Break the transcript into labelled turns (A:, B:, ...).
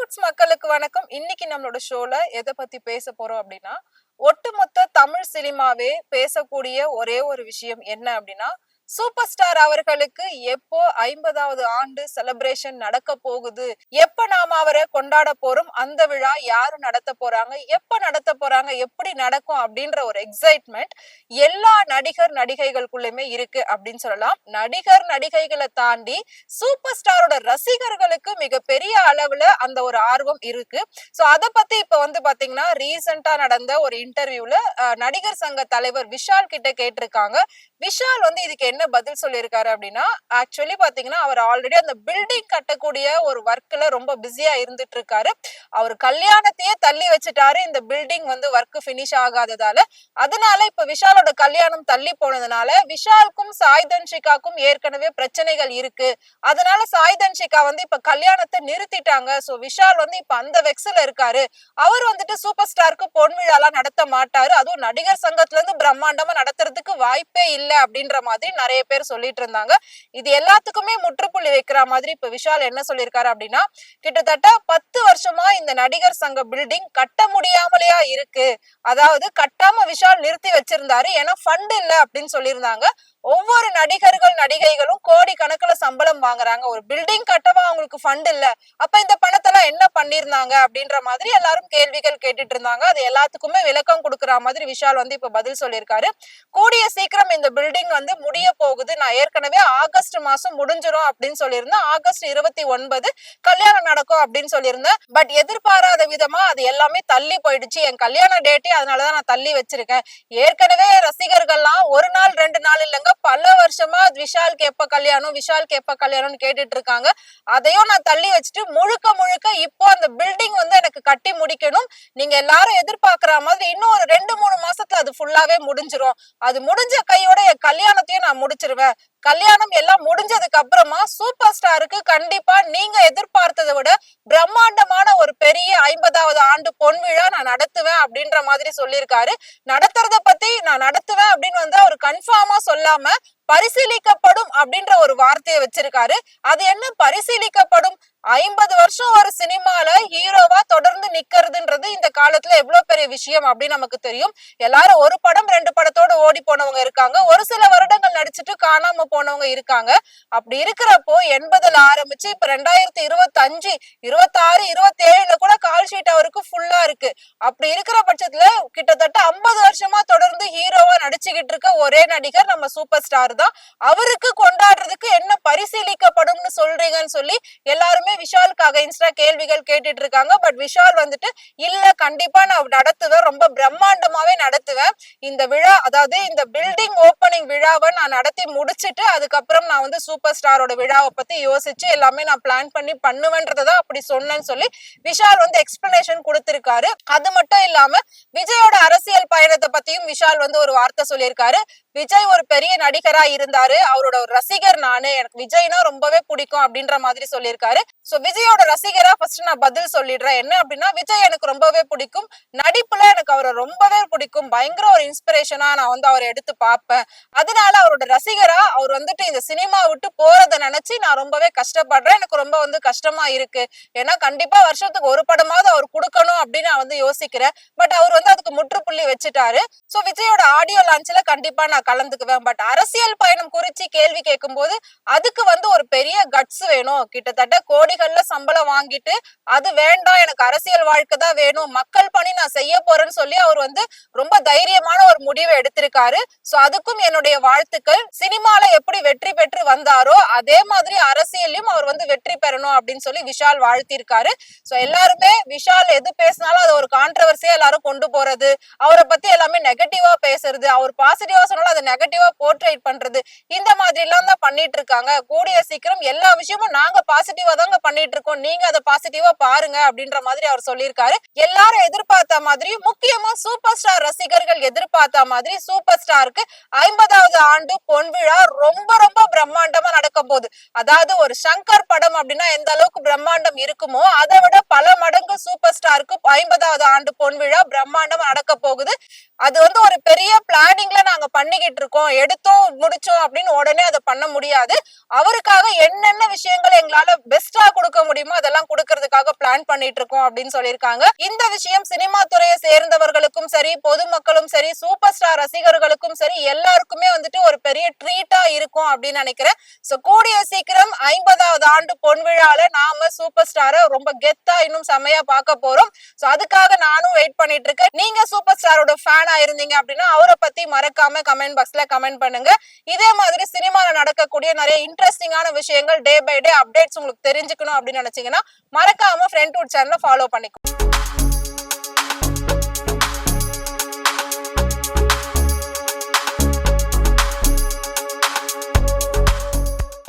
A: Roots மக்களுக்கு வணக்கம். இன்னைக்கு நம்மளோட ஷோல எதை பத்தி பேச போறோம் அப்படின்னா, ஒட்டுமொத்த தமிழ் சினிமாவே பேசக்கூடிய ஒரே ஒரு விஷயம் என்ன அப்படின்னா, சூப்பர் ஸ்டார் அவர்களுக்கு எப்போ 50வது ஆண்டு செலிப்ரேஷன் நடக்க போகுது, எப்ப நாம அவரை கொண்டாட போறோம், அந்த விழா யாரு நடத்த போறாங்க, எப்ப நடத்த போறாங்க, எப்படி நடக்கும் அப்படின்ற ஒரு எக்ஸைட்மெண்ட் எல்லா நடிகர் நடிகைகளுக்குள்ளயுமே இருக்கு அப்படின்னு சொல்லலாம். நடிகர் நடிகைகளை தாண்டி சூப்பர் ஸ்டாரோட ரசிகர்களுக்கு மிகப்பெரிய அளவுல அந்த ஒரு ஆர்வம் இருக்கு. சோ அத பத்தி இப்ப வந்து பாத்தீங்கன்னா ரீசெண்டா நடந்த ஒரு இன்டர்வியூல நடிகர் சங்க தலைவர் விஷால் கிட்ட கேட்டிருக்காங்க. விஷால் வந்து இதுக்கு என்ன பதில் சொல்லியிருக்காரு அப்படின்னா, ஆக்சுவலி பாத்தீங்கன்னா அவர் ஆல்ரெடி அந்த பில்டிங் கட்டக்கூடிய ஒரு ஒர்க்ல ரொம்ப பிஸியா இருந்துட்டு இருக்காரு. அவர் கல்யாணத்தையே தள்ளி வச்சுட்டாரு இந்த பில்டிங் வந்து ஒர்க் பினிஷ் ஆகாததால. அதனால இப்ப விஷாலோட கல்யாணம் தள்ளி போனதுனால விஷாலுக்கும் சாய் தன்ஷிகாக்கும் ஏற்கனவே பிரச்சனைகள் இருக்கு. அதனால சாய் தன்ஷிகா வந்து இப்ப கல்யாணத்தை நிறுத்திட்டாங்க. சோ விஷால் வந்து இப்ப அந்த வெக்ஸ்ல இருக்காரு. அவர் வந்துட்டு சூப்பர் ஸ்டாருக்கு பொன் விழாலாம் நடத்த மாட்டாரு. அதுவும் நடிகர் சங்கத்துல இருந்து பிரம்மாண்டமா நடத்துறதுக்கு வாய்ப்பே இல்லை அப்படின்ற மாதிரி நிறைய பேர் சொல்லிட்டு இருந்தாங்க. இது எல்லாத்துக்குமே முற்றுப்புள்ளி வைக்கிற மாதிரி இப்ப விஷால் என்ன சொல்லியிருக்காரு அப்படின்னா, கிட்டத்தட்ட 10 வருஷமா இந்த நடிகர் சங்க பில்டிங் கட்ட முடியாமலையா இருக்கு. அதாவது கட்டாம விஷால் நிறுத்தி வச்சிருந்தாரு. ஏன்னா ஃபண்ட் இல்ல அப்படின்னு சொல்லியிருந்தாங்க. ஒவ்வொரு நடிகர்கள் நடிகைகளும் கோடி கணக்குல சம்பளம் வாங்குறாங்க. ஒரு பில்டிங் கட்டவா அவங்களுக்கு ஃபண்ட் இல்ல. அப்ப இந்த பணத்தெல்லாம் என்ன பண்ணிருந்தாங்க அப்படின்ற மாதிரி எல்லாரும் கேள்விகள் கேட்டுட்டு இருந்தாங்க. அது எல்லாத்துக்குமே விளக்கம் கொடுக்குற மாதிரி விஷால் வந்து இப்ப பதில் சொல்லியிருக்காரு. கூடிய சீக்கிரம் இந்த பில்டிங் வந்து முடிய போகுது. நான் ஏற்கனவே ஆகஸ்ட் மாசம் முடிஞ்சிரும் அப்படின்னு சொல்லியிருந்தேன். ஆகஸ்ட் 29 கல்யாணம் நடக்கும் அப்படின்னு சொல்லியிருந்தேன். பட் எதிர்பாராத விதமா அது எல்லாமே தள்ளி போயிடுச்சு. என் கல்யாண டேட்டே அதனாலதான் நான் தள்ளி வச்சிருக்கேன். ஏற்கனவே ரசிகர்கள்லாம் ஒரு நாள் 2 நாள் இல்லைங்க, பல வருஷமா விஷாலுக்கு எப்ப கல்யாணம் விஷாலுக்கு எப்ப கல்யாணம்னு கேட்டுட்டு இருக்காங்க. அதையும் நான் தள்ளி வச்சுட்டு முழுக்க முழுக்க இப்போ அந்த பில்டிங் வந்து எனக்கு கட்டி முடிக்கணும். நீங்க எல்லாரும் எதிர்பார்க்கிற மாதிரி இன்னும் ஒரு 2-3 மாசத்துல அது ஃபுல்லாவே முடிஞ்சிரும். அது முடிஞ்ச கையோட என் கல்யாணத்தையும் நான் முடிச்சிருவேன். கல்யாணம் எல்லாம் முடிஞ்சதுக்கு அப்புறமா சூப்பர் ஸ்டாருக்கு கண்டிப்பா நீங்க எதிர்பார்த்ததை விட பிரம்மாண்டமான ஒரு பெரிய 50வது ஆண்டு பொன் விழா நான் நடத்துவேன் அப்படின்ற மாதிரி சொல்லியிருக்காரு. நடத்துறத பத்தி நான் நடத்துவேன் அப்படின்னு வந்து அவர் கன்ஃபார்மா சொல்லாம பரிசீலிக்கப்படும் அப்படின்ற ஒரு வார்த்தையை வச்சிருக்காரு. அது என்ன பரிசீலிக்கப்படும்? 50 வருஷம் ஒரு சினிமால ஹீரோவா தொடர்ந்து நிக்கிறதுன்றது இந்த காலத்துல எவ்வளவு பெரிய விஷயம் அப்படின்னு நமக்கு தெரியும். எல்லாரும் ஒரு படம் 2 படத்தோட ஓடி போனவங்க இருக்காங்க. ஒரு சில வருடங்கள் நடிச்சுட்டு காணாம போனவங்க இருக்காங்க. அப்படி இருக்கிறப்போ 80ல ஆரம்பிச்சு இப்ப 2025, 26, 27ல கூட கால் ஷீட் அவருக்கு ஃபுல்லா இருக்கு. அப்படி இருக்கிற பட்சத்துல கிட்டத்தட்ட 50 வருஷமா தொடர்ந்து ஹீரோவா நடிச்சுக்கிட்டு இருக்க ஒரே நடிகர் நம்ம சூப்பர் ஸ்டார் தான். அவருக்கு கொண்டாடுறதுக்கு என்ன பரிசீலிக்கப்படும்னு சொல்றீங்கன்னு சொல்லி எல்லாருமே விஷாலுக்கு அகைன்ஸ்டா கேள்விகள் கேட்டுட்டு இருக்காங்க. பட் விஷால் வந்துட்டு இல்ல, கண்டிப்பா நான் நடத்துவேன், ரொம்ப பிரம்மாண்டமாவே நடத்துவேன். இந்த விழா, அதாவது இந்த பில்டிங் ஓபனிங் விழாவை நான் நடத்தி முடிச்சுட்டு அதுக்கப்புறம் நான் வந்து சூப்பர் ஸ்டாரோட விழாவை பத்தி யோசிச்சு எல்லாமே நான் பிளான் பண்ணி பண்ணுவேன்றதான் அப்படி சொன்னேன்னு சொல்லி விஷால் வந்து எக்ஸ்பிளனேஷன் கொடுத்திருக்காரு. அது மட்டும் இல்லாம விஜயோட அரசியல் பயணத்தை பத்தியும் விஷால் வந்து ஒரு வார்த்தை சொல்லியிருக்காரு. விஜய் ஒரு பெரிய நடிகரா இருந்தாரு, அவரோட ஒரு ரசிகர் நானு, எனக்கு விஜய்னா ரொம்பவே பிடிக்கும் அப்படின்ற மாதிரி சொல்லியிருக்காரு. சோ விஜயோட ரசிகரா ஃபர்ஸ்ட் நான் பதில் சொல்லிடுறேன். என்ன அப்படின்னா, விஜய் எனக்கு ரொம்பவே பிடிக்கும். நடிப்புல எனக்கு அவரை ரொம்பவே பிடிக்கும். பயங்கர ஒரு இன்ஸ்பிரேஷனா நான் வந்து அவரை எடுத்து பார்ப்பேன். அதனால அவரோட ரசிகரா அவர் வந்துட்டு இந்த சினிமா விட்டு போறதை நினைச்சு நான் ரொம்பவே கஷ்டப்படுறேன். எனக்கு ரொம்ப வந்து கஷ்டமா இருக்கு. ஏன்னா கண்டிப்பா வருஷத்துக்கு ஒரு படமாவது அவர் கொடுக்கணும் அப்படின்னு நான் வந்து யோசிக்கிறேன். பட் அவர் வந்து அதுக்கு முற்றுப்புள்ளி வச்சுட்டாரு. சோ விஜயோட ஆடியோ லான்ச்ல கண்டிப்பா நான் கலந்துக்குவேன். பட் அரசியல் பயணம் குறிச்சு கேள்வி கேட்கும் போது அதுக்கு வந்து ஒரு பெரிய கட்ஸ் வேணும். கிட்டத்தட்ட கோடிகள்ல சம்பளம் வாங்கிட்டு அது வேண்டாம், எனக்கு அரசியல் வாழ்க்கை தான் வேணும், மக்கள் பணி நான் செய்ய போறேன்னு சொல்லி அவர் வந்து ரொம்ப தைரியமான ஒரு முடிவை எடுத்திருக்காரு. சோ அதுக்கும் என்னுடைய வாழ்த்துக்கள். சினிமால எப்படி வெற்றி பெற்று வந்தாரோ அதே மாதிரி அரசியலையும் அவர் வந்து வெற்றி பெறணும் அப்படின்னு சொல்லி விஷால் வாழ்த்திருக்காரு. சோ எல்லாருமே விஷால் எது பேசினாலும் அது ஒரு கான்ட்ரவர்சியா எல்லாரும் கொண்டு போறது, அவரை பத்தி எல்லாமே நெகட்டிவா பேசுறது, அவர் பாசிட்டிவா சொன்னாலும் அதை நெகட்டிவா போர்ட்ரேட் பண்றது, இந்த மாதிரி எல்லாம் தான் பண்ணிட்டு இருக்காங்க. கூடிய சீக்கிரம் எல்லா விஷயமும் நாங்க பாசிட்டிவா தாங்க பண்ணிட்டு இருக்கோம், நீங்க அதை பாசிட்டிவா பாருங்க அப்படின்ற மாதிரி அவர் சொல்லியிருக்காரு. எல்லாரும் எதிர்பார்த்த மாதிரி, முக்கியமா சூப்பர் ஸ்டார் ரசிகர்கள் எதிர்பார்த்த மாதிரி சூப்பர் ஸ்டாருக்கு 50வது ஆண்டு பொன் விழா ரொம்ப ரொம்ப பிரம்மாண்டமா நடக்க போகுது. அதாவது ஒரு சங்கர் படம் அப்படின்னா எந்த அளவுக்கு பிரம்மாண்டம் இருக்குமோ அதை விட பல மடங்கு சூப்பர் ஸ்டாருக்கு 50வது ஆண்டு பொன் விழா பிரம்மாண்டமா நடக்க போகுது. அது வந்து ஒரு பெரிய பிளானிங்ல நாங்க பண்ணிக்கிட்டு இருக்கோம், எடுத்தோம் முடிச்சோம் அப்படின்னு உடனே அதை பண்ண முடியாது. அவருக்காக என்னென்ன விஷயங்கள் எங்களால பெஸ்டா கொடுக்க முடியுமோ அதெல்லாம் கொடுக்கறதுக்காக பிளான் பண்ணிட்டு இருக்கோம் அப்படின்னு சொல்லியிருக்காங்க. இந்த விஷயம் சினிமா துறையை சேர்ந்தவர்களுக்கும் சரி, பொதுமக்களும் சரி, சூப்பர் ஸ்டார் ரசிகர்களுக்கும் சரி எல்லாருக்குமே வந்துட்டு ஒரு பெரிய ட்ரீட்டா இருக்கும் அப்படின்னு நினைக்கிறேன். சோ கூடிய சீக்கிரம் 50வது ஆண்டு பொன் விழால நாம சூப்பர் ஸ்டாரை ரொம்ப கெத்தா இன்னும் செமையா பார்க்க போறோம். சோ அதுக்காக நானும் வெயிட் பண்ணிட்டு இருக்கேன். நீங்க சூப்பர் ஸ்டாரோட ஃபேனா இருந்தீங்க அப்படின்னா அவரை பத்தி மறக்காம கமெண்ட் பாக்ஸ்ல கமெண்ட் பண்ணுங்க. இதே மாதிரி சினிமால நடக்கக்கூடிய நிறைய இன்ட்ரெஸ்டிங்கான விஷயங்கள் டே பை டே அப்டேட்ஸ் உங்களுக்கு தெரிஞ்சுக்கணும் அப்படின்னு நினைச்சீங்கன்னா மறக்காம ஃப்ரெண்ட்வுட் சேனலை ஃபாலோ பண்ணிக்கோ.